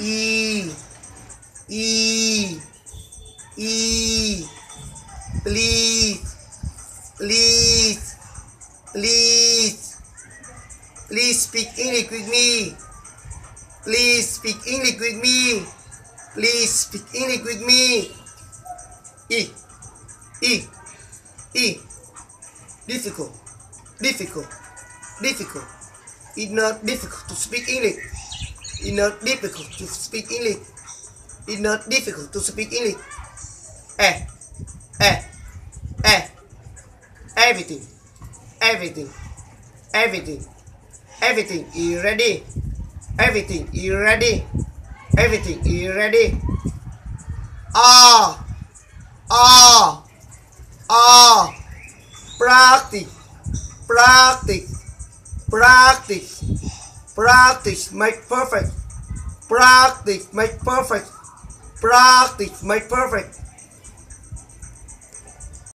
E, E, E. Please, please, please, please speak English with me. Please speak English with me. Please speak English with me. E, E, E. Difficult, difficult, difficult. It's not difficult to speak English. It's not difficult to speak English. It's not difficult to speak English. Eh, eh, eh. Everything, everything, everything, everything. You ready? Everything. You ready? Everything. You ready? Ah, ah, ah. Practice, practice, practice, practice. Make perfect. Practice. Make perfect. Practice. Make perfect.